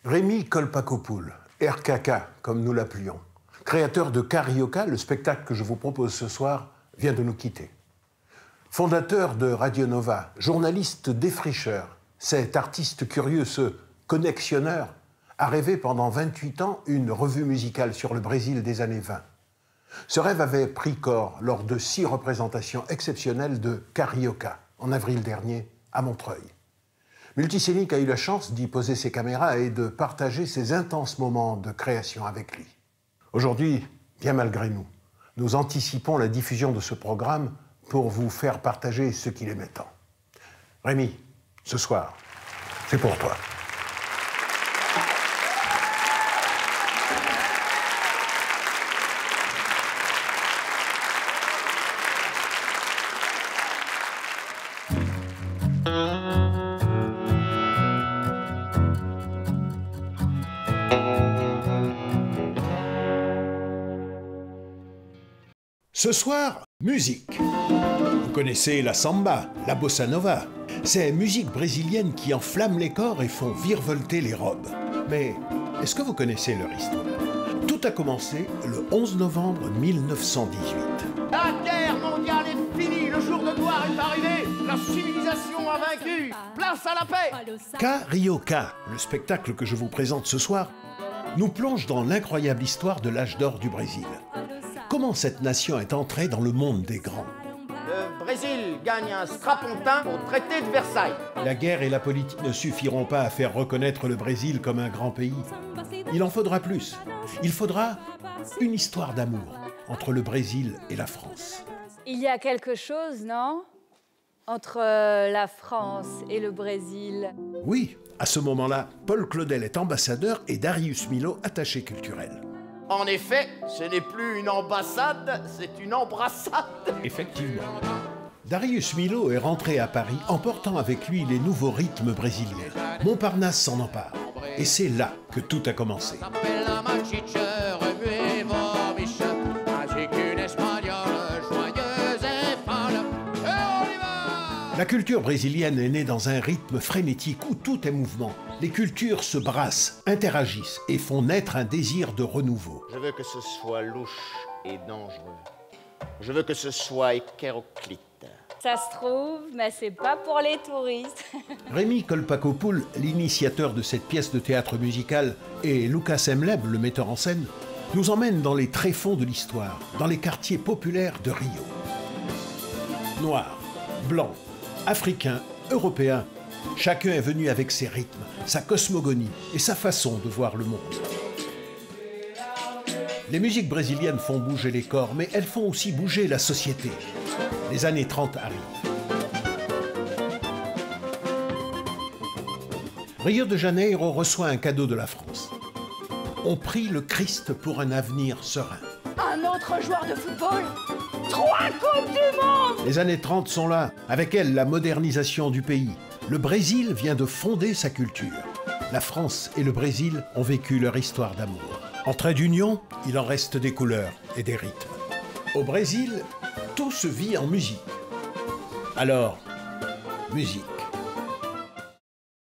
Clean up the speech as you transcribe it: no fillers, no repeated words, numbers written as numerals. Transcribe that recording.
Rémi Kolpakopoul, RKK, comme nous l'appelions, créateur de Carioca, le spectacle que je vous propose ce soir, vient de nous quitter. Fondateur de Radio Nova, journaliste défricheur, cet artiste curieux, ce connexionneur, a rêvé pendant 28 ans une revue musicale sur le Brésil des années 20. Ce rêve avait pris corps lors de 6 représentations exceptionnelles de Carioca, en avril dernier, à Montreuil. Multisénique a eu la chance d'y poser ses caméras et de partager ses intenses moments de création avec lui. Aujourd'hui, bien malgré nous, nous anticipons la diffusion de ce programme pour vous faire partager ce qu'il aimait tant. Rémi, ce soir, c'est pour toi. Ce soir, musique. Vous connaissez la samba, la bossa nova. Ces musiques brésiliennes qui enflamment les corps et font virevolter les robes. Mais est-ce que vous connaissez leur histoire? Tout a commencé le 11 novembre 1918. La guerre mondiale est finie, le jour de gloire est arrivé, la civilisation a vaincu, place à la paix. Carioca, le spectacle que je vous présente ce soir, nous plonge dans l'incroyable histoire de l'âge d'or du Brésil. Comment cette nation est entrée dans le monde des grands? Le Brésil gagne un strapontin au traité de Versailles. La guerre et la politique ne suffiront pas à faire reconnaître le Brésil comme un grand pays. Il en faudra plus. Il faudra une histoire d'amour entre le Brésil et la France. Il y a quelque chose, non? Entre la France et le Brésil. Oui, à ce moment-là, Paul Claudel est ambassadeur et Darius Milhaud attaché culturel. En effet, ce n'est plus une ambassade, c'est une embrassade. Effectivement. Darius Milhaud est rentré à Paris emportant avec lui les nouveaux rythmes brésiliens. Montparnasse s'en empare. Et c'est là que tout a commencé. La culture brésilienne est née dans un rythme frénétique où tout est mouvement. Les cultures se brassent, interagissent et font naître un désir de renouveau. Je veux que ce soit louche et dangereux. Je veux que ce soit hétéroclite. Ça se trouve, mais c'est pas pour les touristes. Rémi Kolpakopoul, l'initiateur de cette pièce de théâtre musical, et Lucas Emleb, le metteur en scène, nous emmènent dans les tréfonds de l'histoire, dans les quartiers populaires de Rio. Noirs, blancs, africains, européens, chacun est venu avec ses rythmes, sa cosmogonie et sa façon de voir le monde. Les musiques brésiliennes font bouger les corps, mais elles font aussi bouger la société. Les années 30 arrivent. Rio de Janeiro reçoit un cadeau de la France. On prie le Christ pour un avenir serein. Un autre joueur de football? 3 Coupes du Monde! Les années 30 sont là, avec elles la modernisation du pays. Le Brésil vient de fonder sa culture. La France et le Brésil ont vécu leur histoire d'amour. En trait d'union, il en reste des couleurs et des rythmes. Au Brésil, tout se vit en musique. Alors, musique.